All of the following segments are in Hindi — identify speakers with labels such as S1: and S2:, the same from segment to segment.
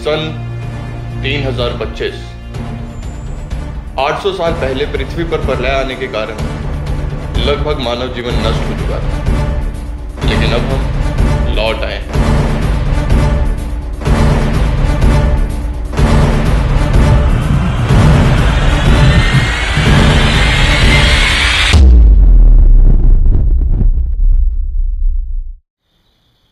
S1: सन 3025 800 साल पहले पृथ्वी पर प्रलय आने के कारण लगभग मानव जीवन नष्ट हो चुका था, लेकिन अब हम लौट आए हैं।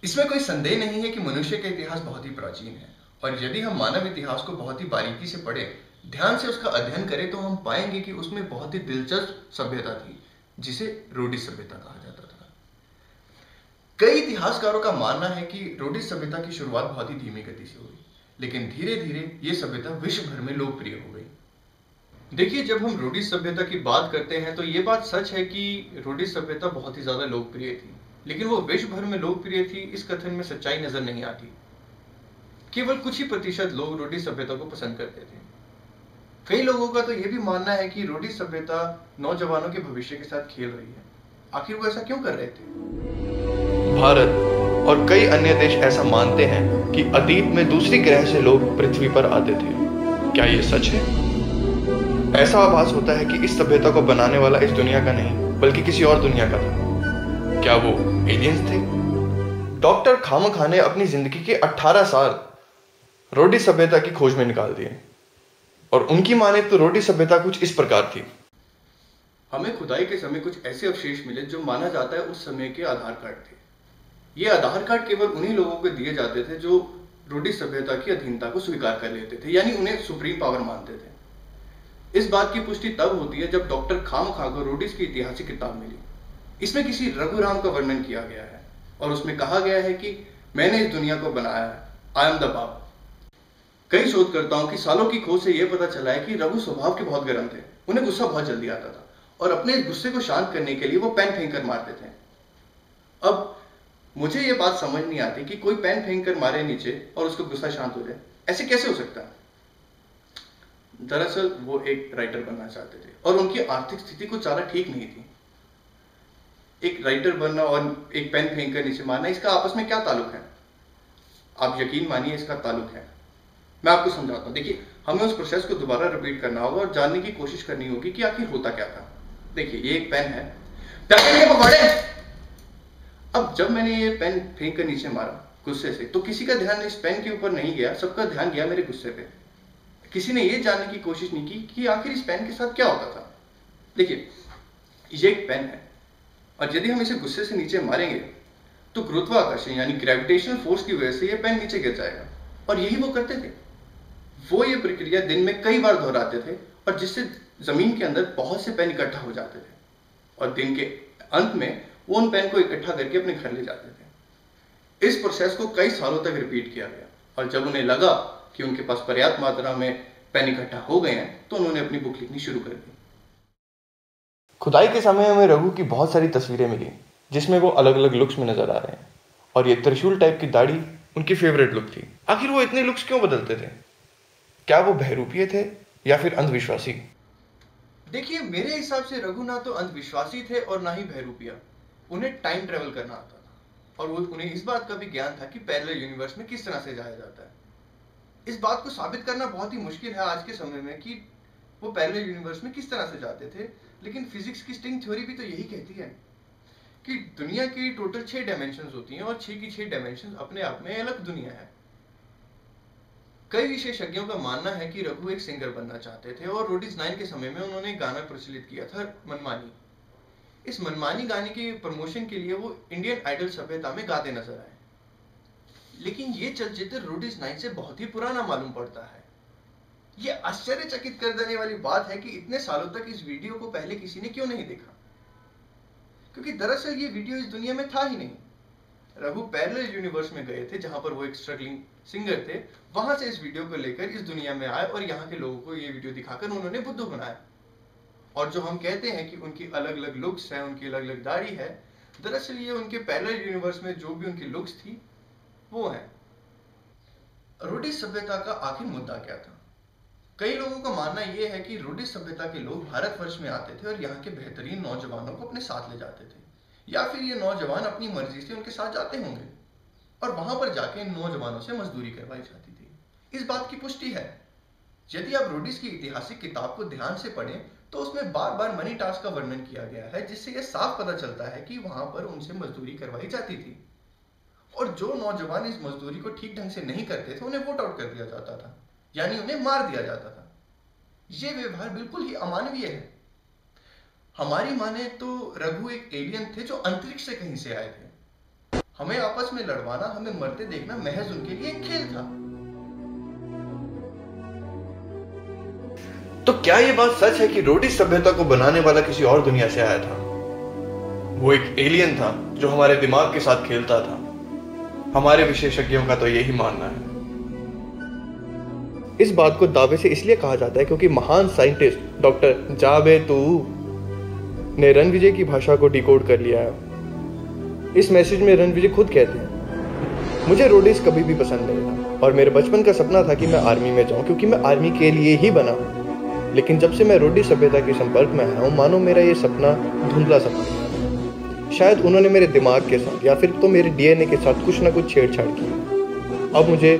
S2: इसमें कोई संदेह नहीं है कि मनुष्य का इतिहास बहुत ही प्राचीन है, और यदि हम मानव इतिहास को बहुत ही बारीकी से पढ़ें, ध्यान से उसका अध्ययन करें, तो हम पाएंगे कि उसमें बहुत ही दिलचस्प सभ्यता थी जिसे रोडिस सभ्यता कहा जाता था। कई इतिहासकारों का मानना है कि रोडिस सभ्यता की शुरुआत बहुत ही धीमी गति से हुई, लेकिन धीरे धीरे यह सभ्यता विश्व भर में लोकप्रिय हो गई। देखिए, जब हम रोडिस सभ्यता की बात करते हैं तो यह बात सच है कि रोडिस सभ्यता बहुत ही ज्यादा लोकप्रिय थी, लेकिन वो विश्व भर में लोकप्रिय थी, इस कथन में सच्चाई नजर नहीं आती। केवल कुछ ही प्रतिशत लोग रोडिस सभ्यता को पसंद करते थे। कई लोगों का तो यह भी मानना है कि रोडिस सभ्यता नौजवानों के भविष्य के साथ खेल रही है। आखिर वो ऐसा क्यों कर रहे थे?
S1: भारत और कई अन्य देश ऐसा मानते हैं कि अतीत में दूसरी ग्रह से लोग पृथ्वी पर आते थे। क्या ये सच है? ऐसा आभास होता है कि इस सभ्यता को बनाने वाला इस दुनिया का नहीं, बल्कि किसी और दुनिया का था। क्या वो एलियंस थे? डॉक्टर खामखा ने अपनी जिंदगी के 18 साल रोडिस सभ्यता की खोज में निकाल दिए, और उनकी माने तो रोडिस सभ्यता कुछ इस प्रकार थी।
S2: हमें खुदाई के समय कुछ ऐसे अवशेष मिले जो माना जाता है उस समय के आधार कार्ड थे। ये आधार कार्ड केवल उन्हीं लोगों को दिए जाते थे जो रोडिस सभ्यता की अधीनता को स्वीकार कर लेते थे, यानी उन्हें सुप्रीम पावर मानते थे। इस बात की पुष्टि तब होती है जब डॉक्टर खामखा को रोडिस की ऐतिहासिक किताब मिली। इसमें किसी रघुराम का वर्णन किया गया है और उसमें कहा गया है कि मैंने इस दुनिया को बनाया है, आई एम द बाप। कई शोधकर्ताओं की सालों की खोज से यह पता चला है कि रघु स्वभाव के बहुत गर्म थे, उन्हें गुस्सा बहुत जल्दी आता था, और अपने इस गुस्से को शांत करने के लिए वो पेन फेंक कर मारते थे। अब मुझे यह बात समझ नहीं आती कि कोई पेन फेंक कर मारे नीचे और उसका गुस्सा शांत हो जाए, ऐसे कैसे हो सकता है? दरअसल वो एक राइटर बनना चाहते थे और उनकी आर्थिक स्थिति कुछ ज्यादा ठीक नहीं थी। एक राइटर बनना और एक पेन फेंक कर नीचे मारना, इसका आपस में क्या ताल्लुक है? आप यकीन मानिए, इसका ताल्लुक है। मैं आपको समझाता हूं। देखिए, हमें उस प्रोसेस को दोबारा रिपीट करना होगा और जानने की कोशिश करनी होगी कि आखिर होता क्या था। देखिए, ये एक पेन है, पकौड़े। अब जब मैंने ये पेन फेंक कर नीचे मारा गुस्से से, तो किसी का ध्यान इस पेन के ऊपर नहीं गया, सबका ध्यान गया मेरे गुस्से पे। किसी ने ये जानने की कोशिश नहीं की कि आखिर इस पेन के साथ क्या होता था। देखिए, ये एक पेन है, और यदि हम इसे गुस्से से नीचे मारेंगे तो गुरुत्वाकर्षण यानी ग्रेविटेशनल फोर्स की वजह से यह पेन नीचे गिर जाएगा, और यही वो करते थे। वो ये प्रक्रिया दिन में कई बार दोहराते थे, और जिससे जमीन के अंदर बहुत से पेन इकट्ठा हो जाते थे, और दिन के अंत में वो उन पेन को इकट्ठा करके अपने घर ले जाते थे। इस प्रोसेस को कई सालों तक रिपीट किया गया, और जब उन्हें लगा कि उनके पास पर्याप्त मात्रा में पेन इकट्ठा हो गए हैं, तो उन्होंने अपनी बुक लिखनी शुरू कर दी।
S1: खुदाई के समय हमें रघु की बहुत सारी तस्वीरें मिली, जिसमें वो अलग अलग लुक्स में नजर आ रहे हैं, और ये त्रिशूल टाइप की दाढ़ी उनकी फेवरेट लुक थी। आखिर वो इतने लुक्स क्यों बदलते थे? क्या वो बहरूपीय थे या फिर अंधविश्वासी?
S2: देखिए, मेरे हिसाब से रघु ना तो अंधविश्वासी थे और ना ही बहरूपिया। उन्हें टाइम ट्रेवल करना आता था, और उन्हें इस बात का भी ज्ञान था कि पैरेलल यूनिवर्स में किस तरह से जाया जाता है। इस बात को साबित करना बहुत ही मुश्किल है आज के समय में कि वो पैरेलल यूनिवर्स में किस तरह से जाते थे, लेकिन फिजिक्स की स्ट्रिंग थ्योरी भी तो यही कहती है कि दुनिया की टोटल 6 डायमेंशंस होती हैं, और 6 की 6 डायमेंशंस अपने आप में अलग दुनिया है। कई विशेषज्ञों का मानना है कि रघु एक सिंगर बनना चाहते थे, और रोडिस 9 के समय में उन्होंने गाना प्रचलित किया था, मनमानी। इस मनमानी गाने के प्रमोशन के लिए वो इंडियन आइडल सभ्यता में गाते नजर आए, लेकिन ये चलचित्र रोडिस 9 से बहुत ही पुराना मालूम पड़ता है। ये आश्चर्यचकित कर देने वाली बात है कि इतने सालों तक इस वीडियो को पहले किसी ने क्यों नहीं देखा, क्योंकि दरअसल ये वीडियो इस दुनिया में था ही नहीं। रघु पैरेलल यूनिवर्स में गए थे, जहां पर वो एक स्ट्रगलिंग सिंगर थे, वहां से इस वीडियो को लेकर इस दुनिया में आए, और यहाँ के लोगों को ये वीडियो दिखाकर उन्होंने बुद्धू बनाया। और जो हम कहते हैं कि उनकी अलग अलग लुक्स हैं, उनकी अलग अलग दाढ़ी है, दरअसल ये उनके पैरेलल यूनिवर्स में जो भी उनकी लुक्स थी वो है। रोडिस सभ्यता का आखिर मुद्दा क्या था? कई लोगों का मानना यह है कि रोडिस सभ्यता के लोग भारतवर्ष में आते थे और यहाँ के बेहतरीन नौजवानों को अपने साथ ले जाते थे, या फिर ये नौजवान अपनी मर्जी से उनके साथ जाते होंगे, और वहां पर जाके इन नौजवानों से मजदूरी करवाई जाती थी। इस बात की पुष्टि है। यदि आप रोडीज की ऐतिहासिक किताब को ध्यान से पढ़ें तो उसमें बार बार मनी टास्क का वर्णन किया गया है, जिससे यह साफ पता चलता है कि वहां पर उनसे मजदूरी करवाई जाती थी और जो नौजवान इस मजदूरी को ठीक ढंग से नहीं करते थे उन्हें वोट आउट कर दिया जाता था, यानी उन्हें मार दिया जाता था। यह व्यवहार बिल्कुल ही अमानवीय है। हमारी माने तो रघु एक एलियन थे जो अंतरिक्ष से कहीं से आए थे। हमें आपस में लड़वाना, हमें मरते देखना महज उनके लिए एक खेल था।
S1: तो क्या यह बात सच है कि रोडी सभ्यता को बनाने वाला किसी और दुनिया से आया था? वो एक एलियन था जो हमारे दिमाग के साथ खेलता था। हमारे विशेषज्ञों का तो यही मानना है। इस बात को दावे से इसलिए कहा जाता है क्योंकि महान साइंटिस्ट डॉक्टर जावेतू ने रणविजय की भाषा को डिकोड कर लिया है। इस मैसेज में रणविजय खुद कहते हैं, मुझे रोडीज कभी भी पसंद नहीं था और मेरे बचपन का सपना था कि मैं आर्मी में जाऊं क्योंकि मैं आर्मी के लिए ही बना हूं। लेकिन जब से मैं रोडी सभ्यता के संपर्क में आया हूं, मानो मेरा ये सपना धुंधला सपना। शायद उन्होंने मेरे दिमाग के साथ या फिर तो मेरे डीएनए के साथ कुछ ना कुछ छेड़छाड़ की। अब मुझे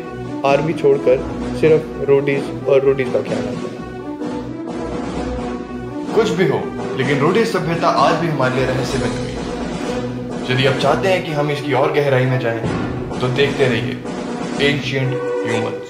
S1: आर्मी छोड़कर सिर्फ रोडीज और रोडीज का ख्याल आता है। कुछ भी हो, लेकिन रोडी सभ्यता आज भी हमारे लिए रहस्य बनी हुई है। यदि आप चाहते हैं कि हम इसकी और गहराई में जाएं, तो देखते रहिए एंशिएंट ह्यूमंस।